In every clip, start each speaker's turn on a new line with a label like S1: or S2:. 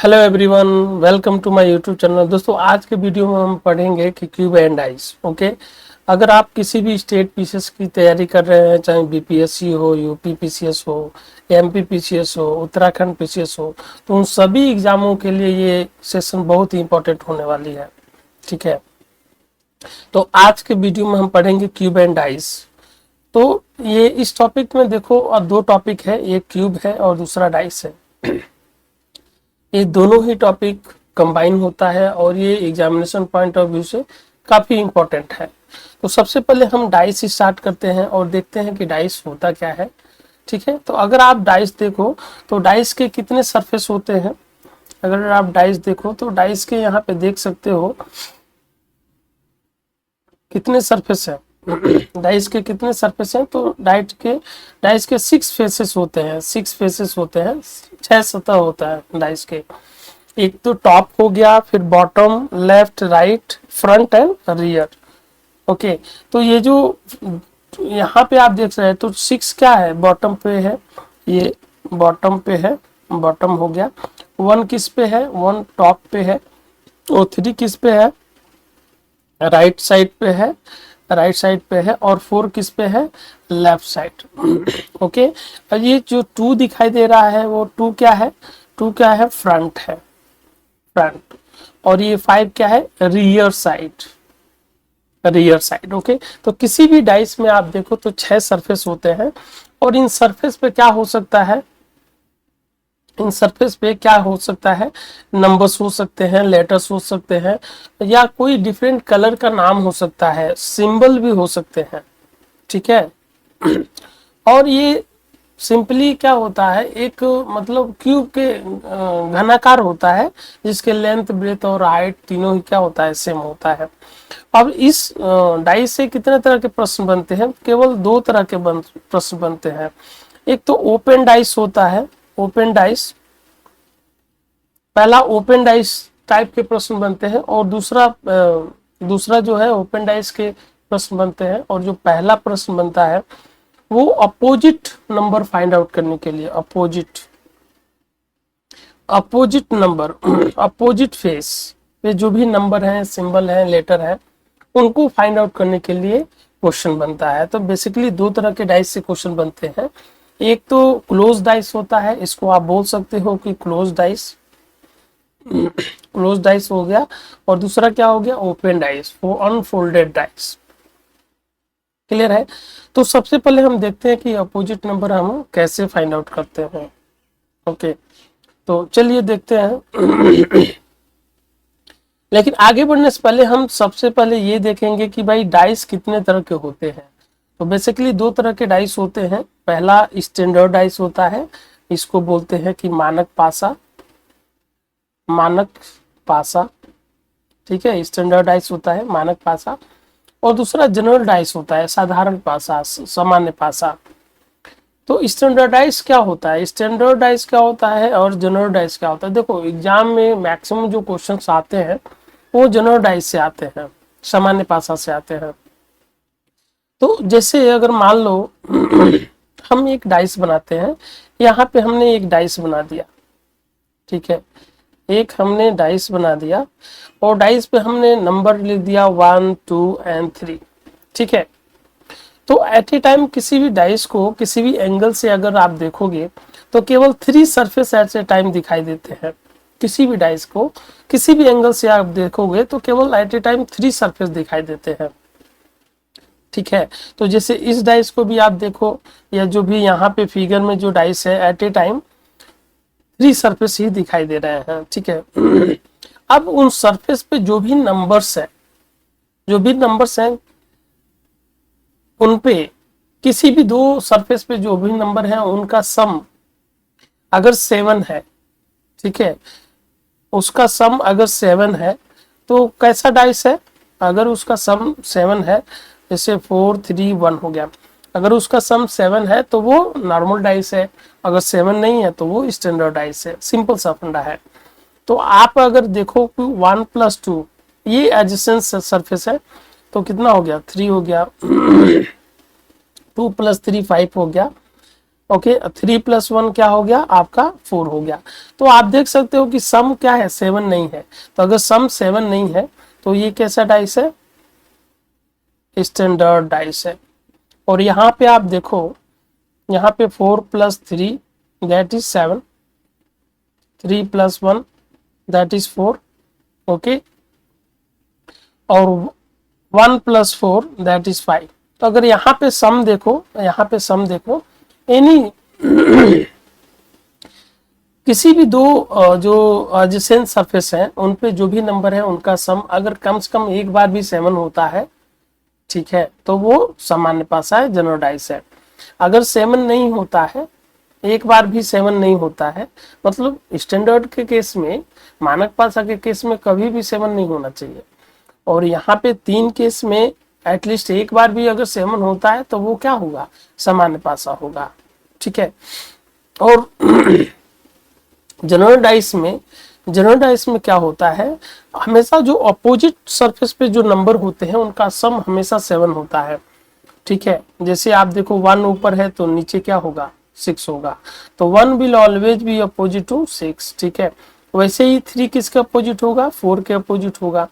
S1: Hello everyone, welcome to my YouTube channel. दोस्तों, आज के वीडियो में हम पढ़ेंगे कि क्यूब एंड डाइस। ओके, अगर आप किसी भी स्टेट पीसीएस की तैयारी कर रहे हैं, चाहे बीपीएससी हो, यूपी पीसीएस हो, एमपी पीसीएस हो, उत्तराखंड पीसीएस हो, तो उन सभी एग्जामों के लिए ये सेशन बहुत ही इंपॉर्टेंट होने वाली है। ठीक है, तो आज के वीडियो में हम पढ़ेंगे क्यूब एंड डाइस। तो ये इस टॉपिक में देखो, और दो टॉपिक है, एक क्यूब है और दूसरा डाइस है। ये दोनों ही टॉपिक कंबाइन होता है और ये एग्जामिनेशन पॉइंट ऑफ व्यू से काफ़ी इंपॉर्टेंट है। तो सबसे पहले हम डाइस स्टार्ट करते हैं और देखते हैं कि डाइस होता क्या है। ठीक है, तो अगर आप डाइस देखो तो डाइस के कितने सरफेस होते हैं। अगर आप डाइस देखो तो डाइस के यहाँ पे देख सकते हो कितने सरफेस है। डाइस के कितने सरफेस हैं, तो डाइस के 6 फेसेस होते हैं। 6 फेसेस होते हैं, 6 सतह होता है डाइस के। एक तो टॉप हो गया, फिर bottom, left, right, front end rear. Okay, तो ये जो यहाँ पे आप देख रहे हैं तो 6 क्या है, बॉटम पे है, ये बॉटम पे है, बॉटम हो गया। 1 किस पे है, 1 टॉप पे है। और 3 किस पे है, राइट साइड पे है, राइट साइड पे है। और 4 किस पे है, लेफ्ट साइड। ओके, और ये जो 2 दिखाई दे रहा है वो 2 क्या है, 2 क्या है, फ्रंट है, फ्रंट। और ये 5 क्या है, rear side, rear side. Okay, तो किसी भी डाइस में आप देखो तो 6 सरफेस होते हैं। और इन सरफेस पे क्या हो सकता है, इन सरफेस पे क्या हो सकता है, नंबर्स हो सकते हैं, लेटर्स हो सकते हैं, या कोई डिफरेंट कलर का नाम हो सकता है, सिंबल भी हो सकते हैं। ठीक है, और ये सिंपली क्या होता है, एक मतलब क्यूब के घनाकार होता है जिसके लेंथ, ब्रेथ और हाइट तीनों ही क्या होता है, सेम होता है। अब इस डाइस से कितने तरह के प्रश्न बनते हैं, केवल 2 तरह के प्रश्न बनते हैं। एक तो ओपन डाइस होता है, ओपन डाइस, पहला ओपन डाइस टाइप के प्रश्न बनते हैं। और दूसरा जो है ओपन डाइस के प्रश्न बनते हैं। और जो पहला प्रश्न बनता है वो अपोजिट नंबर फाइंड आउट करने के लिए, अपोजिट नंबर, अपोजिट फेस पे जो भी नंबर है, सिंबल है, लेटर है, उनको फाइंड आउट करने के लिए क्वेश्चन बनता है। तो बेसिकली 2 तरह के डाइस से क्वेश्चन बनते हैं। एक तो क्लोज डाइस होता है, इसको आप बोल सकते हो कि क्लोज डाइस, क्लोज डाइस हो गया। और दूसरा क्या हो गया, ओपन डाइस, वो अनफोल्डेड डाइस। क्लियर है। तो सबसे पहले हम देखते हैं कि अपोजिट नंबर हम कैसे फाइंड आउट करते हैं। ओके, तो चलिए देखते हैं। लेकिन आगे बढ़ने से पहले हम सबसे पहले ये देखेंगे कि भाई डाइस कितने तरह के होते हैं। तो बेसिकली 2 तरह के डाइस होते हैं। पहला स्टैंडर्ड डाइस होता है, इसको बोलते हैं कि मानक पासा, मानक पासा। ठीक है, स्टैंडर्ड डाइस होता है मानक पासा। और दूसरा जनरल डाइस होता है, साधारण पासा, सामान्य पासा। तो स्टैंडर्डाइज क्या होता है, स्टैंडर्डाइज क्या होता है और जनरल डाइस क्या होता है। देखो, एग्जाम में मैक्सिमम जो क्वेश्चंस आते हैं वो जनरल डाइस से आते हैं, सामान्य पासा से आते हैं। तो जैसे अगर मान लो हम एक डाइस बनाते हैं, यहाँ पे हमने एक डाइस बना दिया। ठीक है, एक हमने डाइस बना दिया और डाइस पे हमने नंबर लिख दिया 1, 2 एंड 3। ठीक है, तो एट ए टाइम किसी भी डाइस को किसी भी एंगल से अगर आप देखोगे तो केवल 3 सरफेस एट ए टाइम दिखाई देते हैं। किसी भी डाइस को किसी भी एंगल से आप देखोगे तो केवल एट ए टाइम 3 सरफेस दिखाई देते हैं। ठीक है, तो जैसे इस डाइस को भी आप देखो, या जो भी यहाँ पे फिगर में जो डाइस है, एट ए टाइम 3 सरफेस ही दिखाई दे रहे हैं। ठीक है, अब उन सरफेस पे जो भी नंबर्स है, जो भी नंबर्स हैं, उन पे किसी भी 2 सरफेस पे जो भी नंबर है उनका सम अगर 7 है, ठीक है, उसका सम अगर 7 है तो कैसा डाइस है, अगर उसका सम 7 है, जैसे 4, 3, 1 हो गया, अगर उसका सम 7 है तो वो नॉर्मल डाइस है, अगर 7 नहीं है तो वो स्टैंडर्ड डाइस है। सिंपल सा फंडा है। तो आप अगर देखो कि 1 + 2 ये एडजेसेंट सरफेस है, तो कितना हो गया, 3 हो गया। 2 + 3 5 हो गया। ओके, 3+1 क्या हो गया आपका 4 हो गया। तो आप देख सकते हो कि सम क्या है 7 नहीं है। तो अगर सम 7 नहीं है तो ये कैसा डाइस है, स्टैंडर्ड डाइस है। और यहाँ पे आप देखो, यहाँ पे 4+3 that is 7, 3+1 that is 4, okay, और 1+4 दैट इज 5। तो अगर यहाँ पे सम देखो, यहाँ पे सम देखो, एनी किसी भी दो जो adjacent सरफेस हैं उन पे जो भी नंबर है उनका सम अगर कम से कम एक बार भी 7 होता है, ठीक है, तो वो सामान्य पासा है, जनरल डाइस है। अगर 7 नहीं होता है, एक बार भी 7 नहीं होता है, मतलब स्टैंडर्ड के केस में, मानक पासा के केस में कभी भी 7 नहीं होना चाहिए। और यहाँ पे 3 केस में एटलीस्ट एक बार भी अगर 7 होता है तो वो क्या होगा, सामान्य पासा होगा, ठीक है। और जनरल डाइस में क्या होता है, हमेशा जो अपोजिट सरफेस पे जो नंबर होते हैं उनका सम हमेशा 7 होता है, ठीक है। जैसे आप देखो 1 ऊपर है तो नीचे क्या होगा, 6 होगा। तो 1 will always be opposite to 6, ठीक है। वैसे ही 3 किसके अपोजिट होगा, 4 के अपोजिट होगा,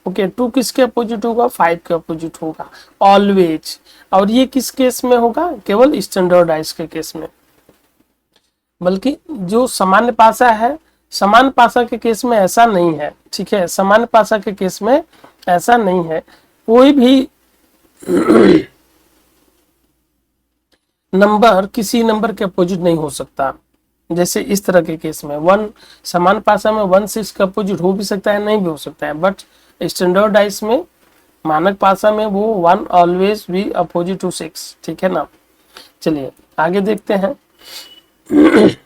S1: ओके। 2 किसके अपोजिट होगा, 5 के अपोजिट होगा, ऑलवेज। और ये किस केस में होगा, केवल स्टैंडर्ड डाइस के केस में। बल्कि जो सामान्य पासा है, समान पासा के केस में ऐसा नहीं है, ठीक है। सामान्य पासा के केस में ऐसा नहीं है, कोई भी नंबर किसी नंबर के अपोजिट नहीं हो सकता। जैसे इस तरह के केस में 1 समान पासा में 1 6 का अपोजिट हो भी सकता है, नहीं भी हो सकता है, बट स्टैंडर्ड डाइस में, मानक पासा में वो 1 ऑलवेज बी अपोजिट टू 6, ठीक है ना। चलिए आगे देखते हैं।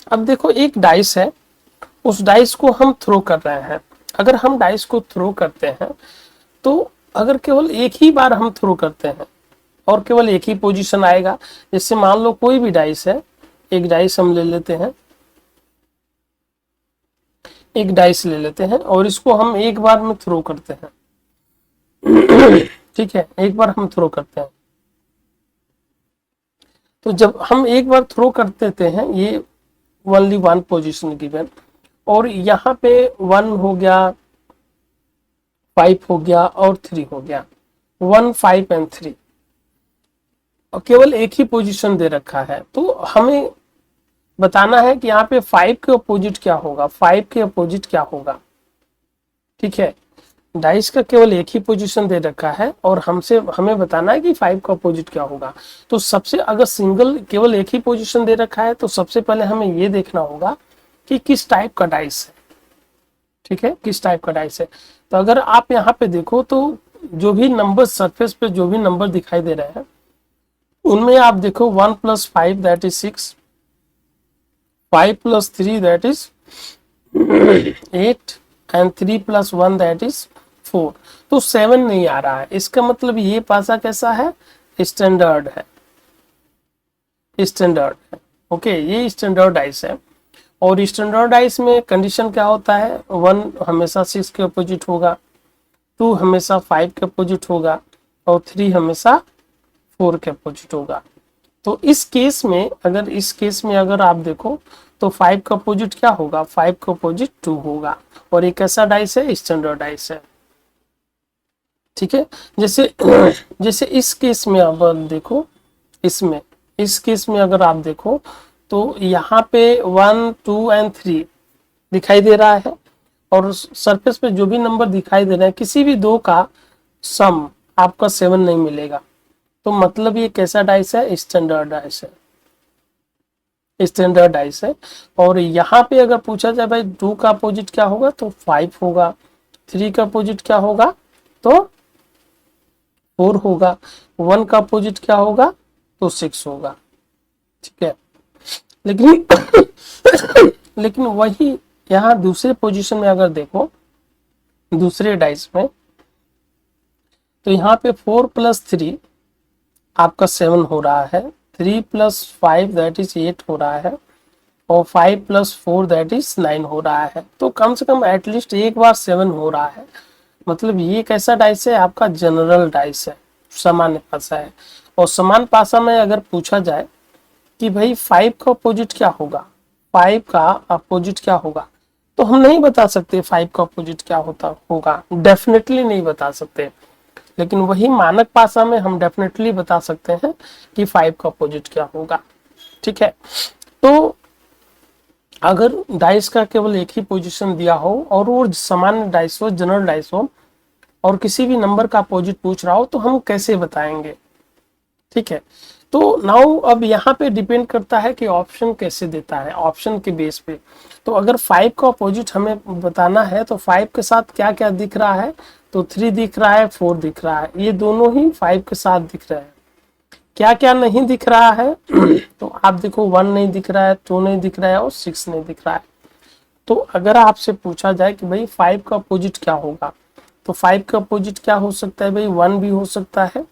S1: अब देखो एक डाइस है, उस डाइस को हम थ्रो कर रहे हैं। अगर हम डाइस को थ्रो करते हैं तो अगर केवल एक ही बार हम थ्रो करते हैं और केवल एक ही पोजीशन आएगा, जैसे मान लो कोई भी डाइस है, एक डाइस हम ले लेते हैं, एक डाइस ले लेते हैं और इसको हम एक बार में थ्रो करते हैं, ठीक है, एक बार हम थ्रो करते हैं। तो जब हम एक बार थ्रो कर देते हैं, ये ओनली 1 पोजीशन गिवन, और यहाँ पे 1 हो गया, 5 हो गया और 3 हो गया, 1 5 एंड 3, और केवल एक ही पोजीशन दे रखा है। तो हमें बताना है कि यहाँ पे 5 के अपोजिट क्या होगा, 5 के अपोजिट क्या होगा, ठीक है। डाइस का केवल एक ही पोजीशन दे रखा है और हमें बताना है कि 5 का अपोजिट क्या होगा। तो सबसे, अगर सिंगल केवल एक ही पोजीशन दे रखा है तो सबसे पहले हमें ये देखना होगा कि किस टाइप का डाइस है, ठीक है, किस टाइप का डाइस है। तो अगर आप यहाँ पे देखो तो जो भी नंबर सरफेस पे जो भी नंबर दिखाई दे रहे हैं उनमें आप देखो 1 + 5 that is 6, 5 + 3 that is 8 and 3 + 1 that is 4। तो 7 नहीं आ रहा है, इसका मतलब ये पासा कैसा है, स्टैंडर्ड है, स्टैंडर्ड है, ओके, ये स्टैंडर्ड डाइस है। और स्टैंडर्ड डाइस में कंडीशन क्या होता है, 1 हमेशा 6 के अपोजिट होगा, 2 हमेशा 5 के अपोजिट होगा और 3 हमेशा 4 के अपोजिट होगा। तो इस केस में अगर आप देखो तो 5 का अपोजिट क्या होगा, 5 का अपोजिट 2 होगा, और एक ऐसा डाइस है, स्टैंडर्ड डाइस है, ठीक है। जैसे इस केस में अब देखो, इस केस में अगर आप देखो तो यहाँ पे 1 2 एंड 3 दिखाई दे रहा है, और सरफेस पे जो भी नंबर दिखाई दे रहे हैं किसी भी दो का सम आपका 7 नहीं मिलेगा। तो मतलब ये कैसा डाइस है, स्टैंडर्ड डाइस है, स्टैंडर्ड डाइस है। और यहाँ पे अगर पूछा जाए भाई 2 का अपोजिट क्या होगा तो 5 होगा, 3 का अपोजिट क्या होगा तो 4 होगा, 1 का अपोजिट क्या होगा तो 6 होगा, ठीक है। लेकिन लेकिन वही यहाँ दूसरे पोजीशन में अगर देखो, दूसरे डाइस में, तो यहाँ पे 4 + 3 आपका 7 हो रहा है, 3 + 5 दैट इज 8 हो रहा है, और 5 + 4 दैट इज 9 हो रहा है। तो कम से कम एटलीस्ट एक बार 7 हो रहा है, मतलब ये कैसा डाइस है, आपका जनरल डाइस है, सामान्य पासा है। और समान पासा में अगर पूछा जाए कि भाई 5 का अपोजिट क्या होगा, 5 का अपोजिट क्या होगा, तो हम नहीं बता सकते 5 का अपोजिट क्या होता होगा, डेफिनेटली नहीं बता सकते। लेकिन वही मानक भाषा में हम डेफिनेटली बता सकते हैं कि 5 का अपोजिट क्या होगा। ठीक है, तो अगर डाइस का केवल एक ही पोजीशन दिया हो और वो सामान्य डाइस हो, जनरल डाइस हो, और किसी भी नंबर का अपोजिट पूछ रहा हो, तो हम कैसे बताएंगे। ठीक है, तो नाउ अब यहाँ पे डिपेंड करता है कि ऑप्शन कैसे देता है, ऑप्शन के बेस पे। तो अगर 5 का अपोजिट हमें बताना है तो 5 के साथ क्या क्या दिख रहा है, तो 3 दिख रहा है, 4 दिख रहा है, ये दोनों ही 5 के साथ दिख रहे हैं। क्या क्या नहीं दिख रहा है तो आप देखो 1 नहीं दिख रहा है, 2 नहीं दिख रहा है और 6 नहीं दिख रहा है। तो अगर आपसे पूछा जाए कि भाई 5 का अपोजिट क्या होगा, तो 5 का अपोजिट क्या हो सकता है भाई, 1 भी हो सकता है,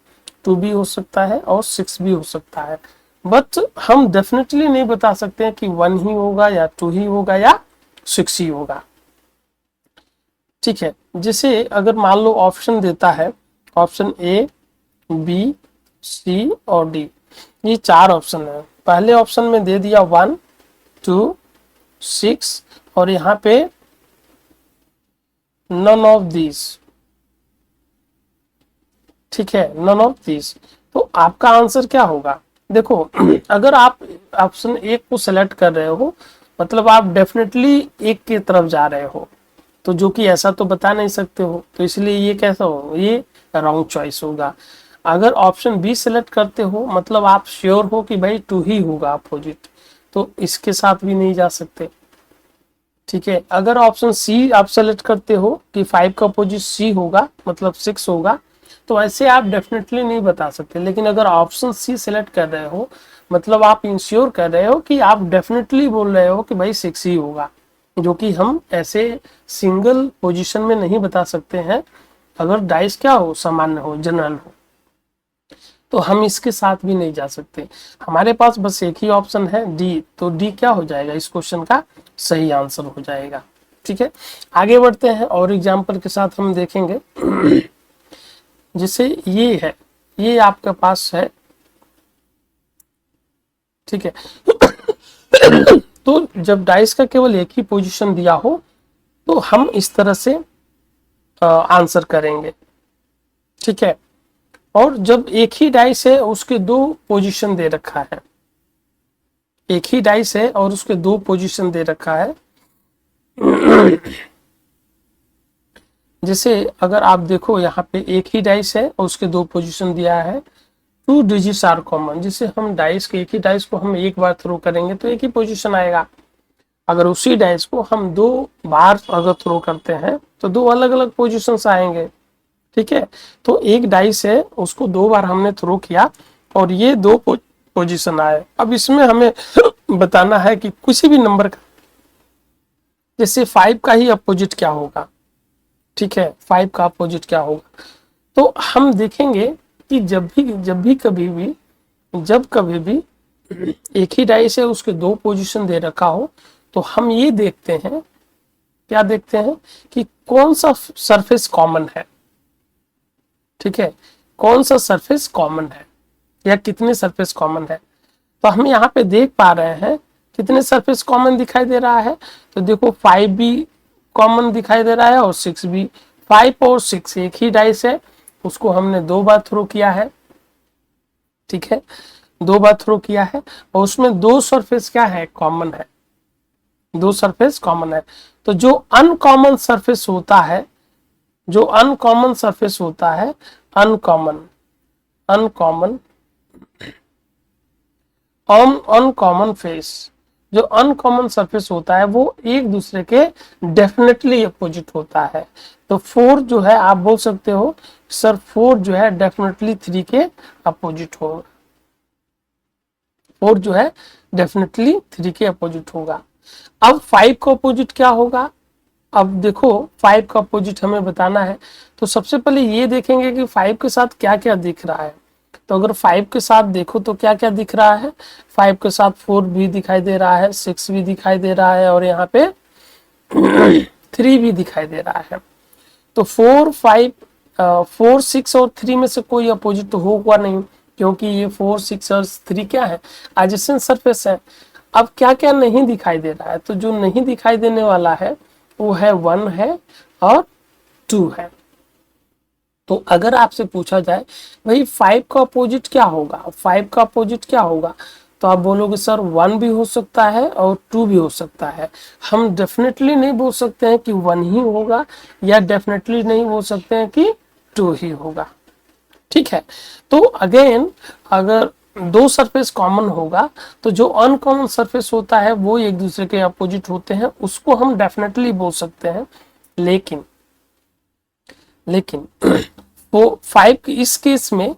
S1: 2 भी हो सकता है और 6 भी हो सकता है। बट हम डेफिनेटली नहीं बता सकते हैं कि 1 ही होगा या 2 ही होगा या 6 ही होगा। ठीक है, जैसे अगर मान लो ऑप्शन देता है, ऑप्शन ए, बी, सी और डी, ये 4 ऑप्शन है। पहले ऑप्शन में दे दिया 1, 2, 6 और यहाँ पे नन ऑफ दिस। ठीक है, नन ऑफ दिस, तो आपका आंसर क्या होगा। देखो अगर आप ऑप्शन एक को सेलेक्ट कर रहे हो, मतलब आप डेफिनेटली एक की तरफ जा रहे हो, तो जो कि ऐसा तो बता नहीं सकते हो, तो इसलिए ये कैसा हो, ये रॉन्ग चॉइस होगा। अगर ऑप्शन बी सेलेक्ट करते हो, मतलब आप श्योर हो कि भाई 2 ही होगा अपोजिट, तो इसके साथ भी नहीं जा सकते। ठीक है, अगर ऑप्शन सी आप सेलेक्ट करते हो कि 5 का अपोजिट सी होगा, मतलब 6 होगा, तो ऐसे आप डेफिनेटली नहीं बता सकते। लेकिन अगर ऑप्शन सी सेलेक्ट कर रहे हो, मतलब आप इंश्योर कर रहे हो कि आप डेफिनेटली बोल रहे हो कि भाई 6 ही होगा, जो कि हम ऐसे सिंगल पोजीशन में नहीं बता सकते हैं। अगर डाइस क्या हो, सामान्य हो, जनरल हो, तो हम इसके साथ भी नहीं जा सकते। हमारे पास बस एक ही ऑप्शन है डी, तो डी क्या हो जाएगा, इस क्वेश्चन का सही आंसर हो जाएगा। ठीक है, आगे बढ़ते हैं और एग्जाम्पल के साथ हम देखेंगे। जैसे ये है, ये आपके पास है। ठीक है तो जब डाइस का केवल एक ही पोजीशन दिया हो, तो हम इस तरह से आंसर करेंगे। ठीक है, और जब एक ही डाइस है, उसके 2 पोजीशन दे रखा है, एक ही डाइस है और उसके 2 पोजीशन दे रखा है। जैसे अगर आप देखो यहाँ पे एक ही डाइस है और उसके 2 पोजीशन दिया है, 2 डिजिट्स आर कॉमन, जिसे हम डाइस के एक ही डाइस को हम एक बार थ्रो करेंगे तो एक ही पोजीशन आएगा। अगर उसी डाइस को हम 2 बार अगर थ्रो करते हैं तो 2 अलग अलग पोजीशंस आएंगे। ठीक है, तो एक डाइस है, उसको 2 बार हमने थ्रो किया और ये 2 पोजीशन आए। अब इसमें हमें बताना है कि किसी भी नंबर का, जैसे 5 का ही अपोजिट क्या होगा। ठीक है, 5 का अपोजिट क्या होगा, तो हम देखेंगे कि जब कभी भी एक ही डाइस है, उसके 2 पोजीशन दे रखा हो, तो हम ये देखते हैं, क्या देखते हैं कि कौन सा सरफेस कॉमन है। ठीक है, कौन सा सरफेस कॉमन है या कितने सरफेस कॉमन है। तो हम यहाँ पे देख पा रहे हैं कितने सरफेस कॉमन दिखाई दे रहा है, तो देखो 5 भी कॉमन दिखाई दे रहा है और 6 भी। 5 और 6 एक ही डाइस है, उसको हमने 2 बार थ्रो किया है। ठीक है, 2 बार थ्रो किया है और उसमें 2 सरफेस क्या है, कॉमन है, 2 सरफेस कॉमन है। तो जो अनकॉमन सरफेस होता है, जो अनकॉमन सरफेस होता है, अनकॉमन अनकॉमन फेस, जो अनकॉमन सरफेस होता है वो एक दूसरे के डेफिनेटली अपोजिट होता है। तो 4 जो है, आप बोल सकते हो सर 4 जो है डेफिनेटली 3 के अपोजिट होगा, 4 जो है डेफिनेटली 3 के अपोजिट होगा। अब 5 का अपोजिट क्या होगा, अब देखो 5 का अपोजिट हमें बताना है, तो सबसे पहले ये देखेंगे कि 5 के साथ क्या क्या दिख रहा है। तो अगर 5 के साथ देखो तो क्या क्या दिख रहा है, 5 के साथ 4 भी दिखाई दे रहा है, 6 भी दिखाई दे रहा है और यहाँ पे 3 भी दिखाई दे रहा है। तो 4, 5, 4, 6 और 3 में से कोई अपोजिट तो होगा नहीं, क्योंकि ये 4 6 और 3 क्या है, एडजेसेंट सरफेस है। अब क्या क्या नहीं दिखाई दे रहा है, तो जो नहीं दिखाई देने वाला है वो है 1 है और 2 है। तो अगर आपसे पूछा जाए भाई 5 का अपोजिट क्या होगा, 5 का अपोजिट क्या होगा, तो आप बोलोगे सर 1 भी हो सकता है और 2 भी हो सकता है। हम डेफिनेटली नहीं बोल सकते हैं कि 1 ही होगा, या डेफिनेटली नहीं बोल सकते हैं कि 2 ही होगा। ठीक है, तो अगेन अगर दो सरफेस कॉमन होगा तो जो अनकॉमन सरफेस होता है वो एक दूसरे के अपोजिट होते हैं, उसको हम डेफिनेटली बोल सकते हैं। लेकिन वो 5 इस केस में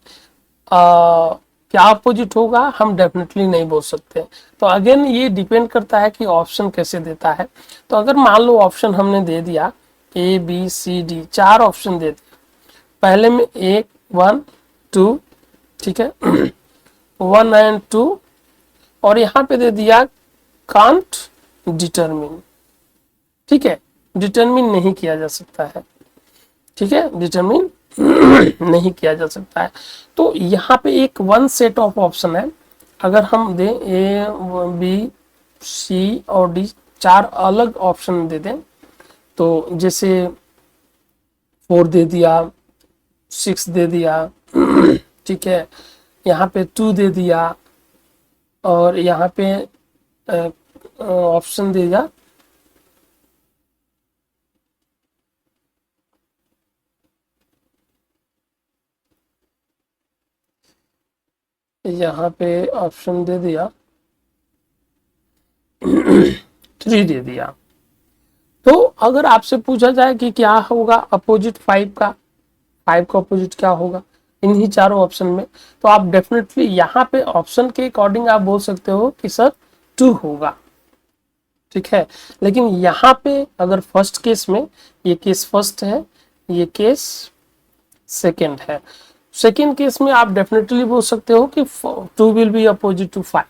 S1: क्या अपोजिट होगा हम डेफिनेटली नहीं बोल सकते। तो अगेन ये डिपेंड करता है कि ऑप्शन कैसे देता है। तो अगर मान लो ऑप्शन हमने दे दिया ABCD, 4 ऑप्शन दे दिया, पहले में 1 1 2, ठीक है 1 एंड 2, और यहाँ पे दे दिया कांट डिटरमिन। ठीक है, डिटरमिन नहीं किया जा सकता है, ठीक है, डिटरमिन नहीं किया जा सकता है। तो यहाँ पे एक 1 सेट ऑफ ऑप्शन है। अगर हम दें A B C और D, 4 अलग ऑप्शन दे दें, तो जैसे 4 दे दिया, 6 दे दिया, ठीक है, यहाँ पे 2 दे दिया, और यहाँ पे ऑप्शन दे दिया यहाँ पे ऑप्शन दे दिया 3 दे दिया। तो अगर आपसे पूछा जाए कि क्या होगा अपोजिट 5 का, 5 का अपोजिट क्या होगा इन्हीं चारों ऑप्शन में, तो आप डेफिनेटली यहाँ पे ऑप्शन के अकॉर्डिंग आप बोल सकते हो कि सर 2 होगा। ठीक है, लेकिन यहाँ पे अगर फर्स्ट केस में, ये केस फर्स्ट है, ये केस सेकेंड है, सेकेंड केस में आप डेफिनेटली बोल सकते हो कि 2 विल बी अपोजिट टू 5।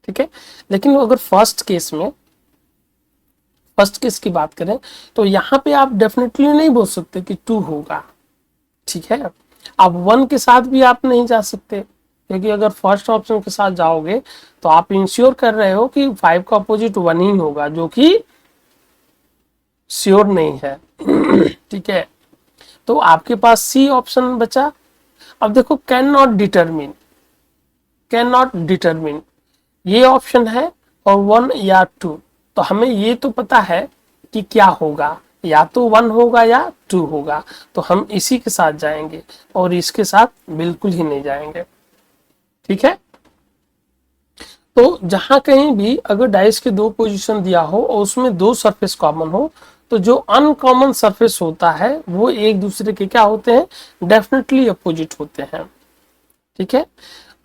S1: ठीक है, लेकिन अगर फर्स्ट केस में, फर्स्ट केस की बात करें तो यहाँ पे आप डेफिनेटली नहीं बोल सकते कि 2 होगा। ठीक है, अब 1 के साथ भी आप नहीं जा सकते, क्योंकि अगर फर्स्ट ऑप्शन के साथ जाओगे तो आप इंश्योर कर रहे हो कि 5 का अपोजिट 1 ही होगा, जो कि श्योर नहीं है। ठीक है, तो आपके पास सी ऑप्शन बचा। अब देखो can not determine, can not determine ये ऑप्शन है, और 1 या 2, तो हमें ये तो पता है कि क्या होगा, या तो 1 होगा या 2 होगा, तो हम इसी के साथ जाएंगे और इसके साथ बिल्कुल ही नहीं जाएंगे। ठीक है, तो जहां कहीं भी अगर डाइस के 2 पोजीशन दिया हो और उसमें 2 सरफेस कॉमन हो, तो जो अनकॉमन सरफेस होता है वो एक दूसरे के क्या होते हैं, डेफिनेटली अपोजिट होते हैं। ठीक है,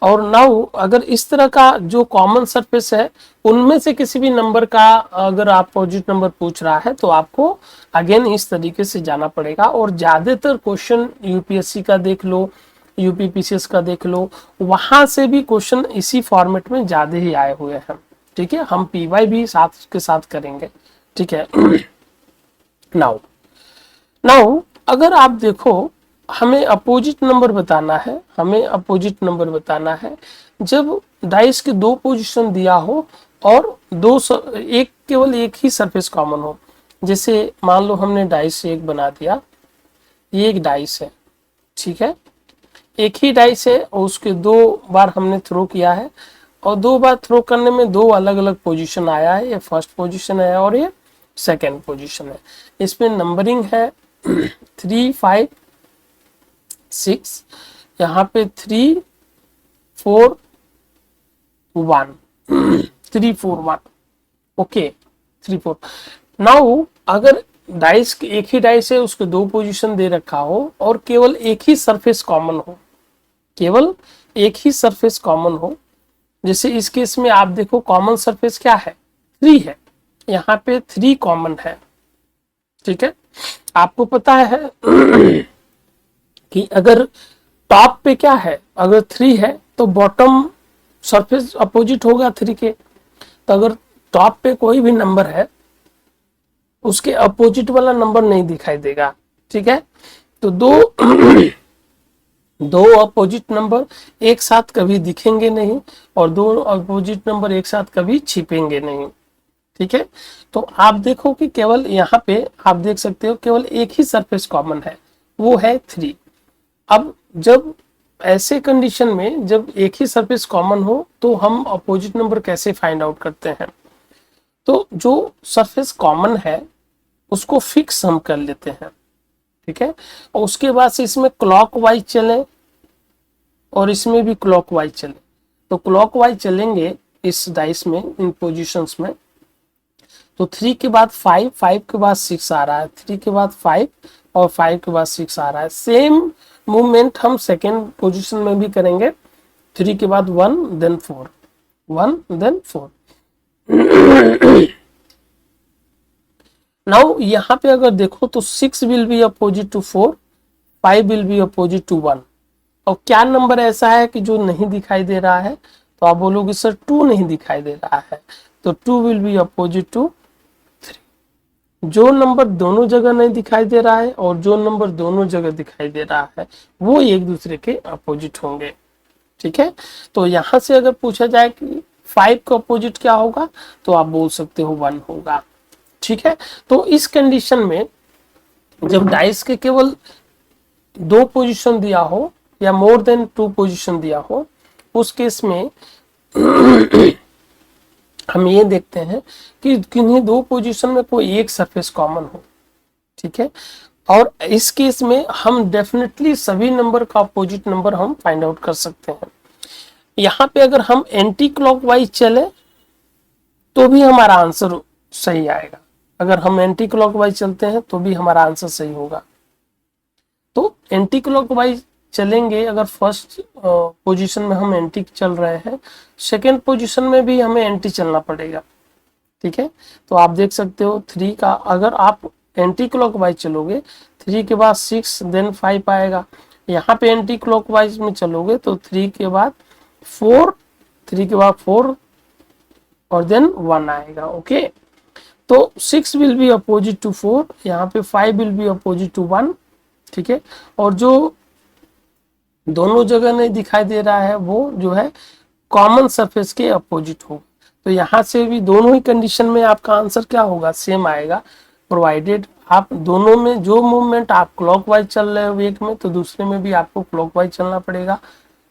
S1: और नाउ अगर इस तरह का जो कॉमन सरफेस है उनमें से किसी भी नंबर का अगर आप अपोजिट नंबर पूछ रहा है तो आपको अगेन इस तरीके से जाना पड़ेगा। और ज्यादातर क्वेश्चन यूपीएससी का देख लो, यूपीपीसीएस का देख लो, वहां से भी क्वेश्चन इसी फॉर्मेट में ज्यादा ही आए हुए हैं। ठीक है, हम पीवाई भी साथ के साथ करेंगे। ठीक है, नाउ नाउ अगर आप देखो हमें अपोजिट नंबर बताना है, हमें अपोजिट नंबर बताना है जब डाइस के 2 पोजीशन दिया हो और एक केवल एक ही सरफेस कॉमन हो। जैसे मान लो हमने डाइस से एक बना दिया, ये एक डाइस है, ठीक है, एक ही डाइस है और उसके 2 बार हमने थ्रो किया है, और 2 बार थ्रो करने में 2 अलग अलग पोजीशन आया है, ये फर्स्ट पोजीशन है और ये सेकेंड पोजीशन है। इसमें नंबरिंग है 3 5 6, यहाँ पे 3 4 1 3 4 1, ओके 3 4। नाउ अगर डाइस एक ही डाइस है, उसके 2 पोजीशन दे रखा हो और केवल एक ही सरफेस कॉमन हो, केवल एक ही सरफेस कॉमन हो, जैसे इस केस में आप देखो कॉमन सरफेस क्या है, 3 है, यहाँ पे 3 कॉमन है। ठीक है, आपको पता है कि अगर टॉप पे क्या है, अगर 3 है तो बॉटम सरफेस अपोजिट होगा 3 के। तो अगर टॉप पे कोई भी नंबर है उसके अपोजिट वाला नंबर नहीं दिखाई देगा। ठीक है, तो 2 दो अपोजिट नंबर एक साथ कभी दिखेंगे नहीं और दो अपोजिट नंबर एक साथ कभी छिपेंगे नहीं। ठीक है, तो आप देखो कि केवल यहाँ पे आप देख सकते हो केवल एक ही सरफेस कॉमन है, वो है 3। अब जब ऐसे कंडीशन में जब एक ही सरफेस कॉमन हो तो हम अपोजिट नंबर कैसे फाइंड आउट करते हैं? तो जो सरफेस कॉमन है उसको फिक्स हम कर लेते हैं। ठीक है, और उसके बाद से इसमें क्लॉकवाइज चलें और इसमें भी क्लॉकवाइज चले। तो क्लॉकवाइज चलेंगे इस डाइस में, इन पोजीशंस में। तो 3 के बाद 5, 5 के बाद 6 आ रहा है, 3 के बाद 5 और 5 के बाद 6 आ रहा है। सेम मूवमेंट हम सेकेंड पोजीशन में भी करेंगे। 3 के बाद 1 देन 4, 1 देन 4। नाउ यहाँ पे अगर देखो तो 6 will be opposite to 4, 5 will be opposite to 1। और क्या नंबर ऐसा है कि जो नहीं दिखाई दे रहा है? तो आप बोलोगे सर 2 नहीं दिखाई दे रहा है, तो 2 विल बी अपोजिट टू 3। जो नंबर दोनों जगह नहीं दिखाई दे रहा है और जो नंबर दोनों जगह दिखाई दे रहा है वो एक दूसरे के अपोजिट होंगे। ठीक है, तो यहां से अगर पूछा जाए कि 5 का अपोजिट क्या होगा, तो आप बोल सकते हो 1 होगा। ठीक है, तो इस कंडीशन में जब डाइस के केवल 2 पोजीशन दिया हो या मोर देन 2 पोजीशन दिया हो, उस केस में हम ये देखते हैं कि किन्हीं 2 पोजीशन में कोई एक सरफेस कॉमन हो। ठीक है, और इस केस में हम डेफिनेटली सभी नंबर का अपोजिट नंबर हम फाइंड आउट कर सकते हैं। यहाँ पे अगर हम एंटी क्लॉकवाइज चले तो भी हमारा आंसर सही आएगा। अगर हम एंटी क्लॉकवाइज चलते हैं तो भी हमारा आंसर सही होगा। तो एंटी क्लॉकवाइज चलेंगे, अगर फर्स्ट पोजीशन में हम एंटी चल रहे हैं, सेकेंड पोजीशन में भी हमें एंटी चलना पड़ेगा। ठीक है, तो आप देख सकते हो 3 का अगर आप एंटी क्लॉकवाइज चलोगे, 3 के बाद 6 देन 5 आएगा। यहाँ पे एंटी क्लॉकवाइज में चलोगे तो 3 के बाद 4, 3 के बाद 4 और देन 1 आएगा। ओके, तो 6 विल बी अपोजिट टू 4, यहाँ पे 5 विल बी अपोजिट टू 1। ठीक है, और जो दोनों जगह नहीं दिखाई दे रहा है वो जो है कॉमन सरफेस के अपोजिट होगा। तो यहाँ से भी दोनों ही कंडीशन में आपका आंसर क्या होगा? सेम आएगा, प्रोवाइडेड आप दोनों में जो मूवमेंट आप क्लॉकवाइज चल रहे हो एक में, तो दूसरे में भी आपको क्लॉकवाइज चलना पड़ेगा।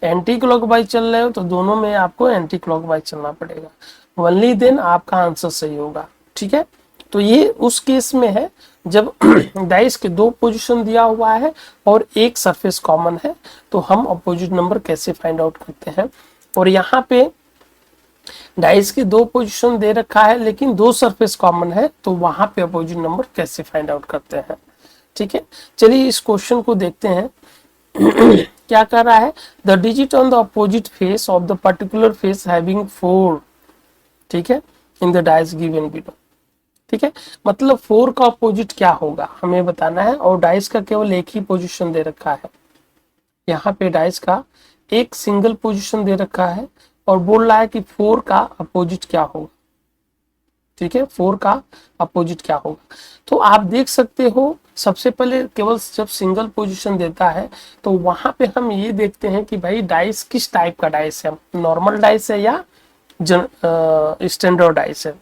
S1: एंटी क्लॉकवाइज चल रहे हो तो दोनों में आपको एंटी क्लॉकवाइज चलना पड़ेगा। ओनली देन आपका आंसर सही होगा। ठीक है, तो ये उस केस में है जब डाइस के 2 पोजीशन दिया हुआ है और एक सरफेस कॉमन है, तो हम अपोजिट नंबर कैसे फाइंड आउट करते हैं। और यहाँ पे डाइस के 2 पोजीशन दे रखा है लेकिन 2 सरफेस कॉमन है, तो वहां पे अपोजिट नंबर कैसे फाइंड आउट करते हैं। ठीक है, चलिए इस क्वेश्चन को देखते हैं। क्या कर रहा है? The digit on the opposite face of the particular face having 4, ठीक है, in the dice given below. ठीक है, मतलब 4 का अपोजिट क्या होगा हमें बताना है, और डाइस का केवल एक ही पोजीशन दे रखा है। यहाँ पे डाइस का एक सिंगल पोजीशन दे रखा है और बोल रहा है कि 4 का अपोजिट क्या होगा। ठीक है, 4 का अपोजिट क्या होगा। तो आप देख सकते हो सबसे पहले केवल जब सिंगल पोजीशन देता है तो वहां पे हम ये देखते हैं कि भाई डाइस किस टाइप का डाइस है, नॉर्मल डाइस है या स्टैंडर्ड डाइस है।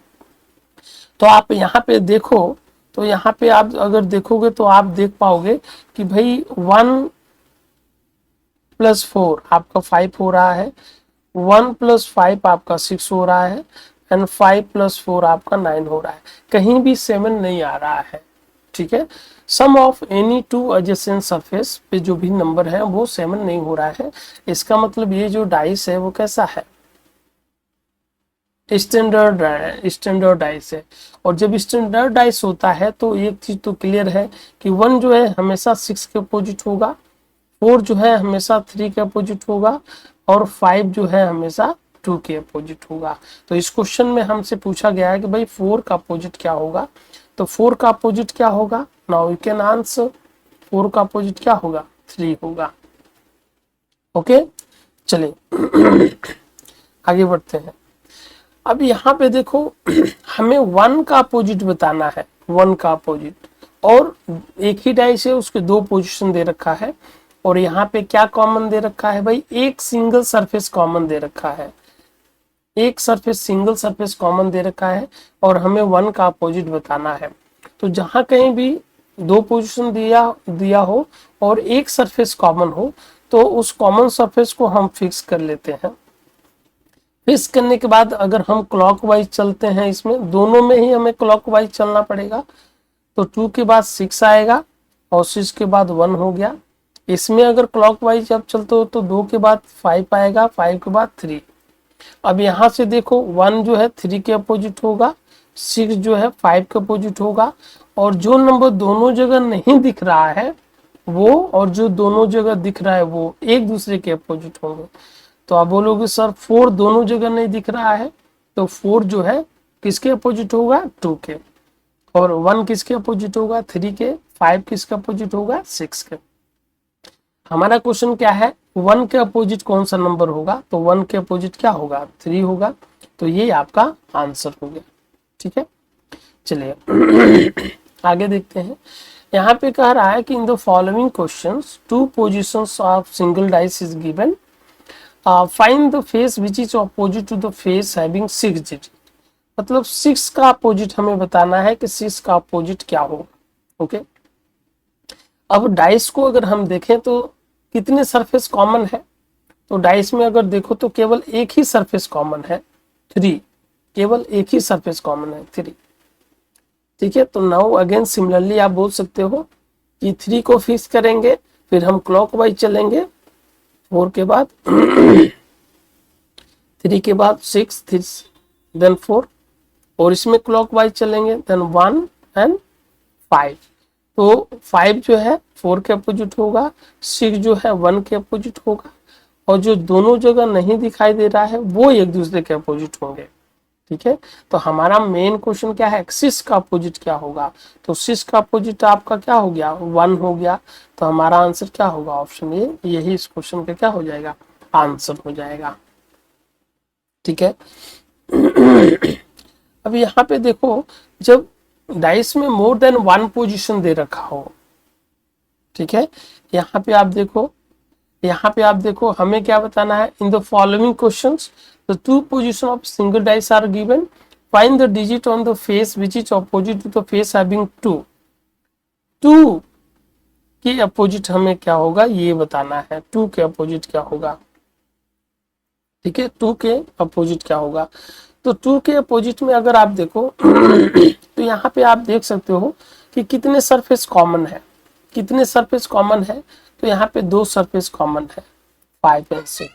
S1: तो आप यहाँ पे देखो, तो यहाँ पे आप अगर देखोगे तो आप देख पाओगे कि भाई 1 + 4 आपका 5 हो रहा है, 1 + 5 आपका 6 हो रहा है, एंड 5 + 4 आपका 9 हो रहा है। कहीं भी 7 नहीं आ रहा है। ठीक है, सम ऑफ एनी 2 एडजेसेंट सरफेस पे जो भी नंबर है वो 7 नहीं हो रहा है। इसका मतलब ये जो डाइस है वो कैसा है? स्टैंडर्ड डाइस है। और जब स्टैंडर्ड डाइस होता है तो एक चीज तो क्लियर है कि 1 जो है हमेशा 6 के अपोजिट होगा, 4 जो है हमेशा 3 के अपोजिट होगा, और 5 जो है हमेशा 2 के अपोजिट होगा। तो इस क्वेश्चन में हमसे पूछा गया है कि भाई 4 का अपोजिट क्या होगा। तो 4 का अपोजिट क्या होगा? Now you can answer. 4 का अपोजिट क्या होगा? 3 होगा। ओके, चलिए आगे बढ़ते हैं। अब यहाँ पे देखो हमें 1 का अपोजिट बताना है, 1 का अपोजिट, और एक ही डाइस है उसके 2 पोजीशन दे रखा है। और यहाँ पे क्या कॉमन दे रखा है भाई, एक सिंगल सरफेस कॉमन दे रखा है, एक सरफेस सिंगल सरफेस कॉमन दे रखा है और हमें 1 का अपोजिट बताना है। तो जहां कहीं भी दो पोजीशन दिया हो और एक सरफेस कॉमन हो तो उस कॉमन सरफेस को हम फिक्स कर लेते हैं। फिक्स करने के बाद अगर हम क्लॉकवाइज चलते हैं, इसमें दोनों में ही हमें क्लॉकवाइज चलना पड़ेगा, तो 2 के बाद 6 आएगा और 6 के बाद 1 हो गया। इसमें अगर क्लॉकवाइज आप चलते हो तो 2 के बाद 5 आएगा, 5 के बाद 3। अब यहाँ से देखो 1 जो है 3 के अपोजिट होगा, 6 जो है 5 के अपोजिट होगा, और जो नंबर दोनों जगह नहीं दिख रहा है वो और जो दोनों जगह दिख रहा है वो एक दूसरे के अपोजिट होंगे। तो आप बोलोगे सर 4 दोनों जगह नहीं दिख रहा है, तो 4 जो है किसके अपोजिट होगा, 2 के, और 1 किसके अपोजिट होगा, 3 के, 5 किसके अपोजिट होगा, 6 के। हमारा क्वेश्चन क्या है, 1 के अपोजिट कौन सा नंबर होगा, तो 1 के अपोजिट क्या होगा, 3 होगा। तो ये आपका आंसर हो गया। ठीक है, चलिए आगे देखते हैं। यहाँ पे कह रहा है कि in the following questions 2 positions of single dice is given, find the face which is opposite to the face having 6 digit. मतलब 6 का अपोजिट हमें बताना है कि 6 का अपोजिट क्या हो। ओके, अब डाइस को अगर हम देखें तो कितने सरफेस कॉमन है, तो डाइस में अगर देखो तो केवल एक ही सरफेस कॉमन है, 3, केवल एक ही सरफेस कॉमन है, 3। ठीक है, तो नाउ अगेन सिमिलरली आप बोल सकते हो कि 3 को फिक्स करेंगे, फिर हम क्लॉकवाइज चलेंगे, 4 के बाद 3 के बाद 6 देन 4, और इसमें क्लॉकवाइज चलेंगे देन 1 एंड 5। तो 5 जो है 4 के अपोजिट होगा, 6 जो है 1 के अपोजिट होगा, और जो दोनों जगह नहीं दिखाई दे रहा है वो एक दूसरे के अपोजिट होंगे। ठीक है, तो हमारा मेन क्वेश्चन क्या है, 6 का अपोजिट क्या होगा, तो 6 का अपोजिट आपका क्या हो गया, 1 हो गया। तो हमारा आंसर क्या होगा, ऑप्शन ए, यही इस क्वेश्चन का क्या हो जाएगा, आंसर हो जाएगा। ठीक है अब यहाँ पे देखो, जब डाइस में मोर देन 1 पोजीशन दे रखा हो, ठीक है, यहाँ पे आप देखो हमें क्या बताना है, in the following questions the 2 position of single dice are given, find the digit on the face which is opposite to the face having 2 के अपोजिट हमें क्या होगा ये बताना है, 2 के अपोजिट क्या होगा। ठीक है, 2 के अपोजिट क्या होगा, तो 2 के अपोजिट में अगर आप देखो तो यहाँ पे आप देख सकते हो कि कितने सरफेस कॉमन है, कितने सरफेस कॉमन है, तो यहाँ पे 2 सरफेस कॉमन है, 5 एंड 6।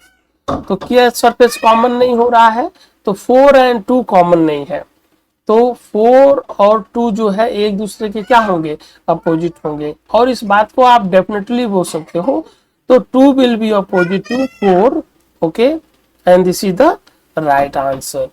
S1: तो क्या सरफेस कॉमन नहीं हो रहा है, तो 4 एंड 2 कॉमन नहीं है, तो 4 और 2 जो है एक दूसरे के क्या होंगे, अपोजिट होंगे। और इस बात को आप डेफिनेटली बोल सकते हो, तो 2 will be opposite to 4, okay, and this is the right answer.